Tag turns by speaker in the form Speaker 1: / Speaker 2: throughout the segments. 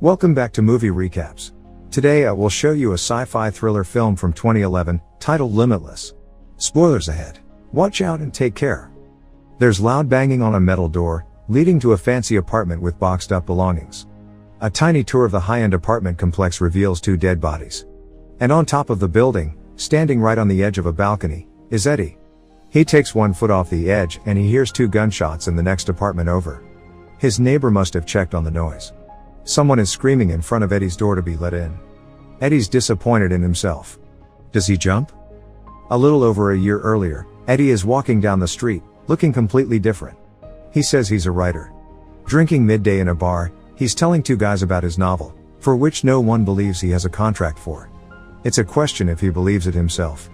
Speaker 1: Welcome back to Movie Recaps. Today I will show you a sci-fi thriller film from 2011, titled Limitless. Spoilers ahead. Watch out and take care. There's loud banging on a metal door, leading to a fancy apartment with boxed up belongings. A tiny tour of the high-end apartment complex reveals two dead bodies. And on top of the building, standing right on the edge of a balcony, is Eddie. He takes 1 foot off the edge and he hears 2 gunshots in the next apartment over. His neighbor must have checked on the noise. Someone is screaming in front of Eddie's door to be let in. Eddie's disappointed in himself. Does he jump? A little over a year earlier, Eddie is walking down the street, looking completely different. He says he's a writer. Drinking midday in a bar, he's telling 2 guys about his novel, for which no one believes he has a contract for. It's a question if he believes it himself.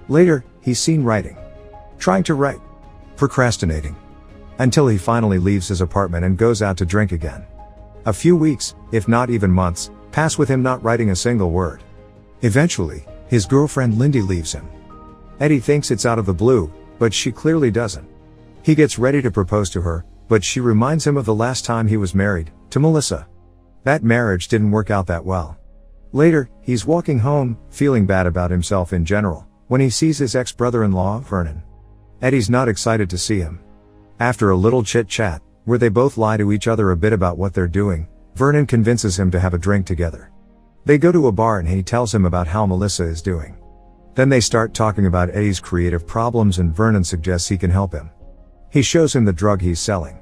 Speaker 1: Later, he's seen writing. Trying to write. Procrastinating. Until he finally leaves his apartment and goes out to drink again. A few weeks, if not even months, pass with him not writing a single word. Eventually, his girlfriend Lindy leaves him. Eddie thinks it's out of the blue, but she clearly doesn't. He gets ready to propose to her, but she reminds him of the last time he was married, to Melissa. That marriage didn't work out that well. Later, he's walking home, feeling bad about himself in general, when he sees his ex-brother-in-law, Vernon. Eddie's not excited to see him. After a little chit-chat, where they both lie to each other a bit about what they're doing, Vernon convinces him to have a drink together. They go to a bar and he tells him about how Melissa is doing. Then they start talking about Eddie's creative problems and Vernon suggests he can help him. He shows him the drug he's selling.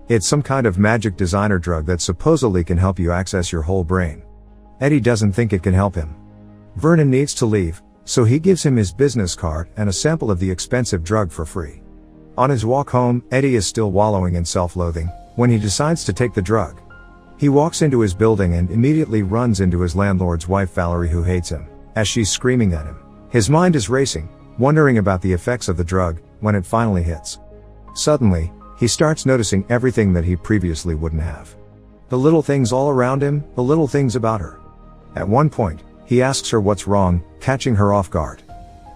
Speaker 1: It's some kind of magic designer drug that supposedly can help you access your whole brain. Eddie doesn't think it can help him. Vernon needs to leave, so he gives him his business card and a sample of the expensive drug for free. On his walk home, Eddie is still wallowing in self-loathing, when he decides to take the drug. He walks into his building and immediately runs into his landlord's wife Valerie, who hates him, as she's screaming at him. His mind is racing, wondering about the effects of the drug, when it finally hits. Suddenly, he starts noticing everything that he previously wouldn't have. The little things all around him, the little things about her. At one point, he asks her what's wrong, catching her off guard.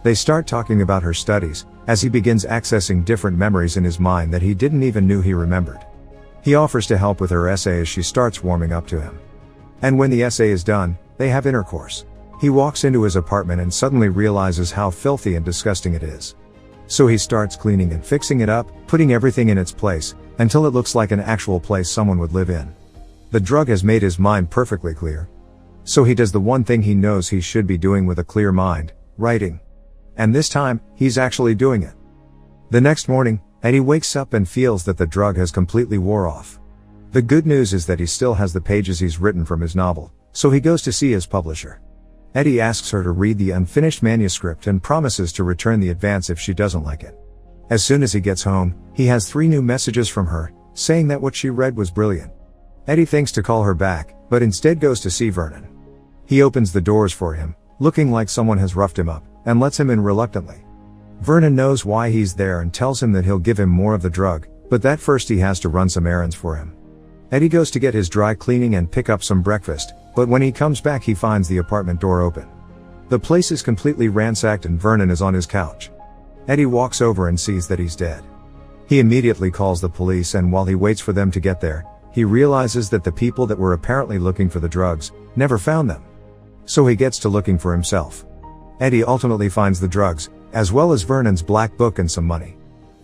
Speaker 1: They start talking about her studies, as he begins accessing different memories in his mind that he didn't even knew he remembered. He offers to help with her essay as she starts warming up to him. And when the essay is done, they have intercourse. He walks into his apartment and suddenly realizes how filthy and disgusting it is. So he starts cleaning and fixing it up, putting everything in its place, until it looks like an actual place someone would live in. The drug has made his mind perfectly clear. So he does the one thing he knows he should be doing with a clear mind, writing. And this time, he's actually doing it. The next morning, Eddie wakes up and feels that the drug has completely wore off. The good news is that he still has the pages he's written from his novel, so he goes to see his publisher. Eddie asks her to read the unfinished manuscript and promises to return the advance if she doesn't like it. As soon as he gets home, he has 3 new messages from her, saying that what she read was brilliant. Eddie thinks to call her back, but instead goes to see Vernon. He opens the doors for him, looking like someone has roughed him up, and lets him in reluctantly. Vernon knows why he's there and tells him that he'll give him more of the drug, but that first he has to run some errands for him. Eddie goes to get his dry cleaning and pick up some breakfast, but when he comes back he finds the apartment door open. The place is completely ransacked and Vernon is on his couch. Eddie walks over and sees that he's dead. He immediately calls the police and while he waits for them to get there, he realizes that the people that were apparently looking for the drugs never found them. So he gets to looking for himself. Eddie ultimately finds the drugs, as well as Vernon's black book and some money.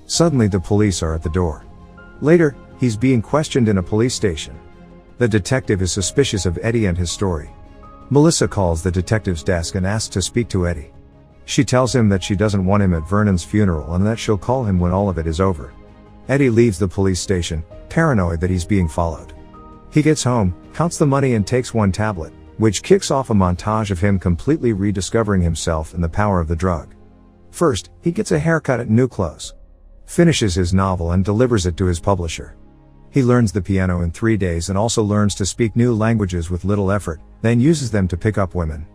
Speaker 1: Suddenly the police are at the door. Later, he's being questioned in a police station. The detective is suspicious of Eddie and his story. Melissa calls the detective's desk and asks to speak to Eddie. She tells him that she doesn't want him at Vernon's funeral and that she'll call him when all of it is over. Eddie leaves the police station, paranoid that he's being followed. He gets home, counts the money and takes 1 tablet, which kicks off a montage of him completely rediscovering himself and the power of the drug. First, he gets a haircut and new clothes. Finishes his novel and delivers it to his publisher. He learns the piano in 3 days and also learns to speak new languages with little effort, then uses them to pick up women.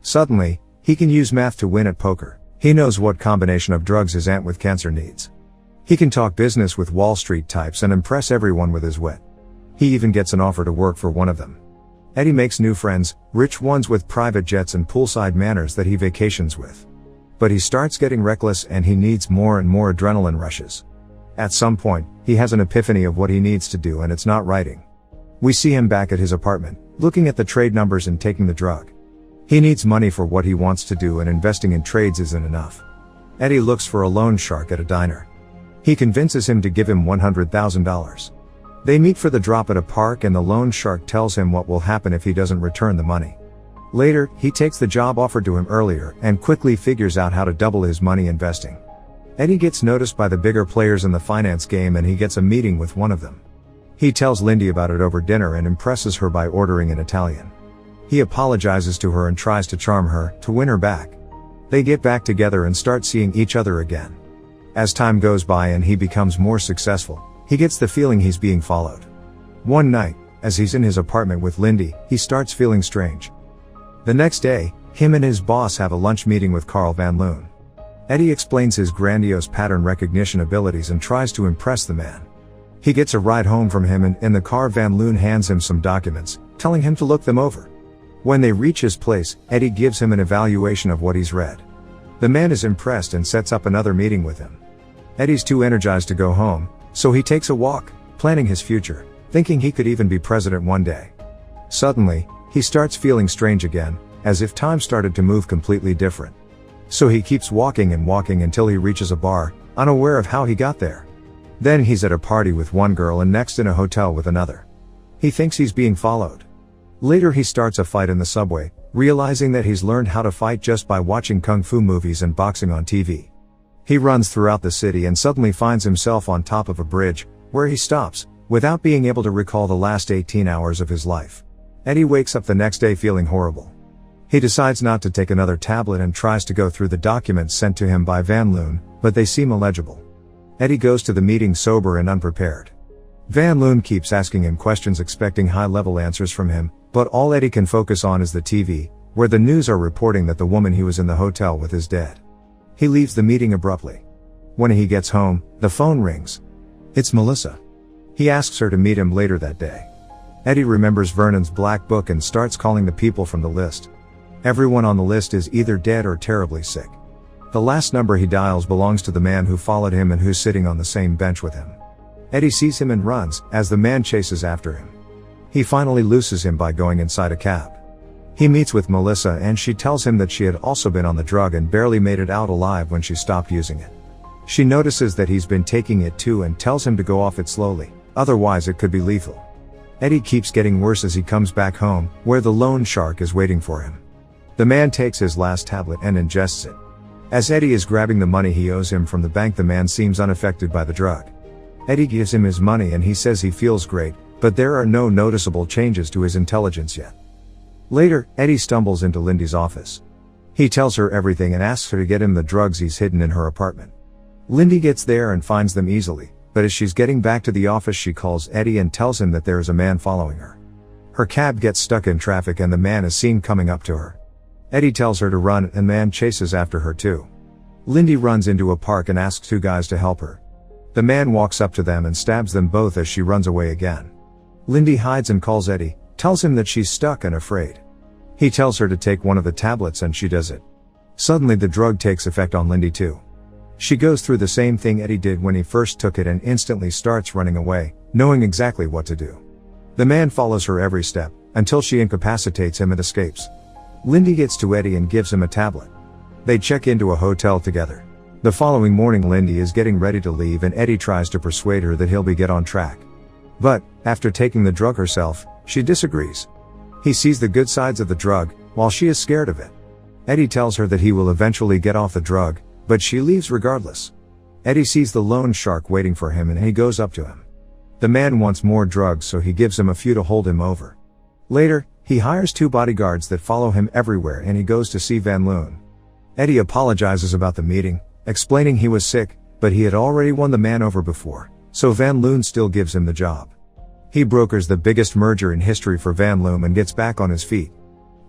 Speaker 1: Suddenly, he can use math to win at poker. He knows what combination of drugs his aunt with cancer needs. He can talk business with Wall Street types and impress everyone with his wit. He even gets an offer to work for one of them. Eddie makes new friends, rich ones with private jets and poolside manors that he vacations with. But he starts getting reckless and he needs more and more adrenaline rushes. At some point, he has an epiphany of what he needs to do and it's not writing. We see him back at his apartment, looking at the trade numbers and taking the drug. He needs money for what he wants to do, and investing in trades isn't enough. Eddie looks for a loan shark at a diner. He convinces him to give him $100,000. They meet for the drop at a park, and the loan shark tells him what will happen if he doesn't return the money. Later, he takes the job offered to him earlier and quickly figures out how to double his money investing. Eddie gets noticed by the bigger players in the finance game, and he gets a meeting with one of them. He tells Lindy about it over dinner and impresses her by ordering in Italian. He apologizes to her and tries to charm her, to win her back. They get back together and start seeing each other again. As time goes by and he becomes more successful, he gets the feeling he's being followed. One night, as he's in his apartment with Lindy, he starts feeling strange. The next day, him and his boss have a lunch meeting with Carl Van Loon. Eddie explains his grandiose pattern recognition abilities and tries to impress the man. He gets a ride home from him, and in the car Van Loon hands him some documents, telling him to look them over. When they reach his place, Eddie gives him an evaluation of what he's read. The man is impressed and sets up another meeting with him. Eddie's too energized to go home, so he takes a walk, planning his future, thinking he could even be president one day. Suddenly, he starts feeling strange again, as if time started to move completely different. So he keeps walking and walking until he reaches a bar, unaware of how he got there. Then he's at a party with one girl and next in a hotel with another. He thinks he's being followed. Later he starts a fight in the subway, realizing that he's learned how to fight just by watching kung fu movies and boxing on TV. He runs throughout the city and suddenly finds himself on top of a bridge, where he stops, without being able to recall the last 18 hours of his life. Eddie wakes up the next day feeling horrible. He decides not to take another tablet and tries to go through the documents sent to him by Van Loon, but they seem illegible. Eddie goes to the meeting sober and unprepared. Van Loon keeps asking him questions expecting high-level answers from him, but all Eddie can focus on is the TV, where the news are reporting that the woman he was in the hotel with is dead. He leaves the meeting abruptly. When he gets home, the phone rings. It's Melissa. He asks her to meet him later that day. Eddie remembers Vernon's black book and starts calling the people from the list. Everyone on the list is either dead or terribly sick. The last number he dials belongs to the man who followed him and who's sitting on the same bench with him. Eddie sees him and runs, as the man chases after him. He finally looses him by going inside a cab. He meets with Melissa and she tells him that she had also been on the drug and barely made it out alive when she stopped using it. She notices that he's been taking it too and tells him to go off it slowly, otherwise it could be lethal. Eddie keeps getting worse as he comes back home, where the loan shark is waiting for him. The man takes his last tablet and ingests it. As Eddie is grabbing the money he owes him from the bank, the man seems unaffected by the drug. Eddie gives him his money and he says he feels great, but there are no noticeable changes to his intelligence yet. Later, Eddie stumbles into Lindy's office. He tells her everything and asks her to get him the drugs he's hidden in her apartment. Lindy gets there and finds them easily, but as she's getting back to the office she calls Eddie and tells him that there is a man following her. Her cab gets stuck in traffic and the man is seen coming up to her. Eddie tells her to run and the man chases after her too. Lindy runs into a park and asks two guys to help her. The man walks up to them and stabs them both as she runs away again. Lindy hides and calls Eddie, tells him that she's stuck and afraid. He tells her to take one of the tablets and she does it. Suddenly the drug takes effect on Lindy too. She goes through the same thing Eddie did when he first took it and instantly starts running away, knowing exactly what to do. The man follows her every step, until she incapacitates him and escapes. Lindy gets to Eddie and gives him a tablet. They check into a hotel together. The following morning Lindy is getting ready to leave and Eddie tries to persuade her that he'll get on track. But, after taking the drug herself, she disagrees. He sees the good sides of the drug, while she is scared of it. Eddie tells her that he will eventually get off the drug, but she leaves regardless. Eddie sees the loan shark waiting for him and he goes up to him. The man wants more drugs so he gives him a few to hold him over. Later, he hires two bodyguards that follow him everywhere and he goes to see Van Loon. Eddie apologizes about the meeting, explaining he was sick, but he had already won the man over before, so Van Loon still gives him the job. He brokers the biggest merger in history for Van Loon and gets back on his feet.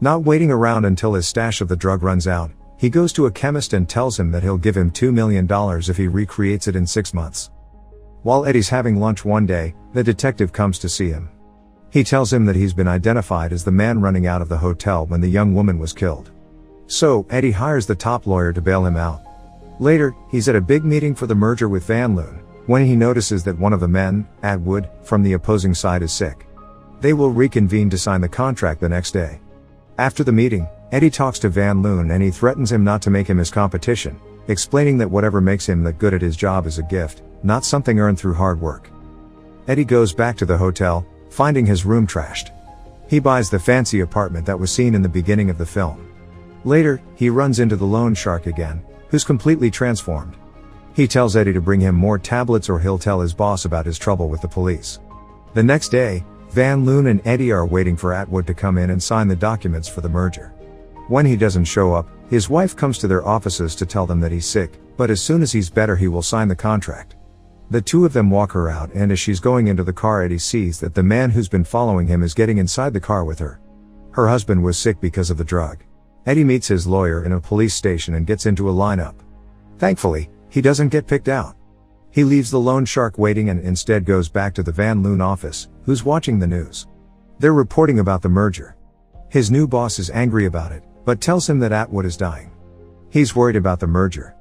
Speaker 1: Not waiting around until his stash of the drug runs out, he goes to a chemist and tells him that he'll give him $2 million if he recreates it in 6 months. While Eddie's having lunch one day, the detective comes to see him. He tells him that he's been identified as the man running out of the hotel when the young woman was killed. So, Eddie hires the top lawyer to bail him out. Later, he's at a big meeting for the merger with Van Loon, when he notices that one of the men, Atwood, from the opposing side is sick. They will reconvene to sign the contract the next day. After the meeting, Eddie talks to Van Loon and he threatens him not to make him his competition, explaining that whatever makes him that good at his job is a gift, not something earned through hard work. Eddie goes back to the hotel, finding his room trashed. He buys the fancy apartment that was seen in the beginning of the film. Later, he runs into the loan shark again, who's completely transformed. He tells Eddie to bring him more tablets or he'll tell his boss about his trouble with the police. The next day, Van Loon and Eddie are waiting for Atwood to come in and sign the documents for the merger. When he doesn't show up, his wife comes to their offices to tell them that he's sick, but as soon as he's better he will sign the contract. The two of them walk her out, and as she's going into the car, Eddie sees that the man who's been following him is getting inside the car with her. Her husband was sick because of the drug. Eddie meets his lawyer in a police station and gets into a lineup. Thankfully, he doesn't get picked out. He leaves the loan shark waiting and instead goes back to the Van Loon office, who's watching the news. They're reporting about the merger. His new boss is angry about it, but tells him that Atwood is dying. He's worried about the merger.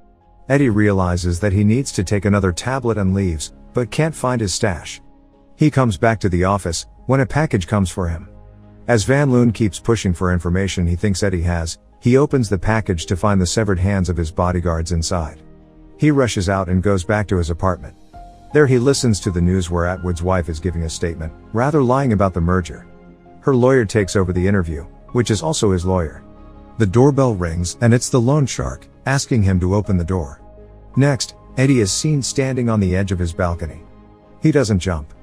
Speaker 1: Eddie realizes that he needs to take another tablet and leaves, but can't find his stash. He comes back to the office, when a package comes for him. As Van Loon keeps pushing for information he thinks Eddie has, he opens the package to find the severed hands of his bodyguards inside. He rushes out and goes back to his apartment. There he listens to the news where Atwood's wife is giving a statement, rather lying about the merger. Her lawyer takes over the interview, which is also his lawyer. The doorbell rings and it's the loan shark, asking him to open the door. Next, Eddie is seen standing on the edge of his balcony. He doesn't jump.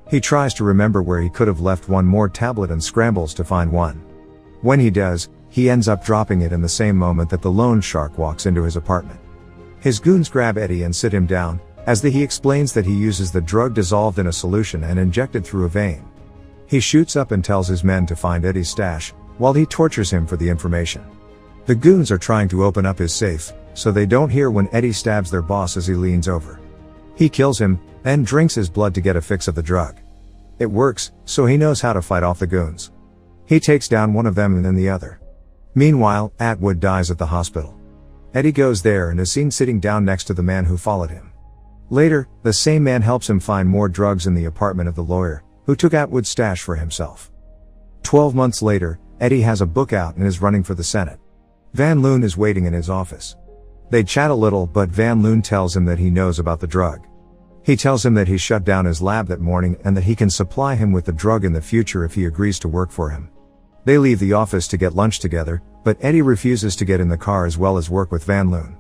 Speaker 1: He tries to remember where he could have left one more tablet and scrambles to find one. When he does, he ends up dropping it in the same moment that the loan shark walks into his apartment. His goons grab Eddie and sit him down, as he explains that he uses the drug dissolved in a solution and injected through a vein. He shoots up and tells his men to find Eddie's stash, while he tortures him for the information. The goons are trying to open up his safe, so they don't hear when Eddie stabs their boss as he leans over. He kills him, then drinks his blood to get a fix of the drug. It works, so he knows how to fight off the goons. He takes down one of them and then the other. Meanwhile, Atwood dies at the hospital. Eddie goes there and is seen sitting down next to the man who followed him. Later, the same man helps him find more drugs in the apartment of the lawyer, who took Atwood's stash for himself. 12 months later, Eddie has a book out and is running for the Senate. Van Loon is waiting in his office. They chat a little, but Van Loon tells him that he knows about the drug. He tells him that he shut down his lab that morning and that he can supply him with the drug in the future if he agrees to work for him. They leave the office to get lunch together, but Eddie refuses to get in the car as well as work with Van Loon.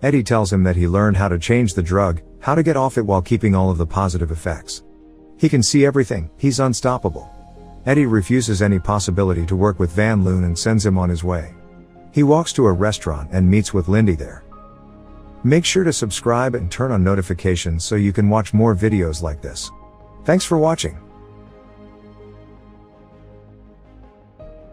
Speaker 1: Eddie tells him that he learned how to change the drug, how to get off it while keeping all of the positive effects. He can see everything, he's unstoppable. Eddie refuses any possibility to work with Van Loon and sends him on his way. He walks to a restaurant and meets with Lindy there. Make sure to subscribe and turn on notifications so you can watch more videos like this. Thanks for watching.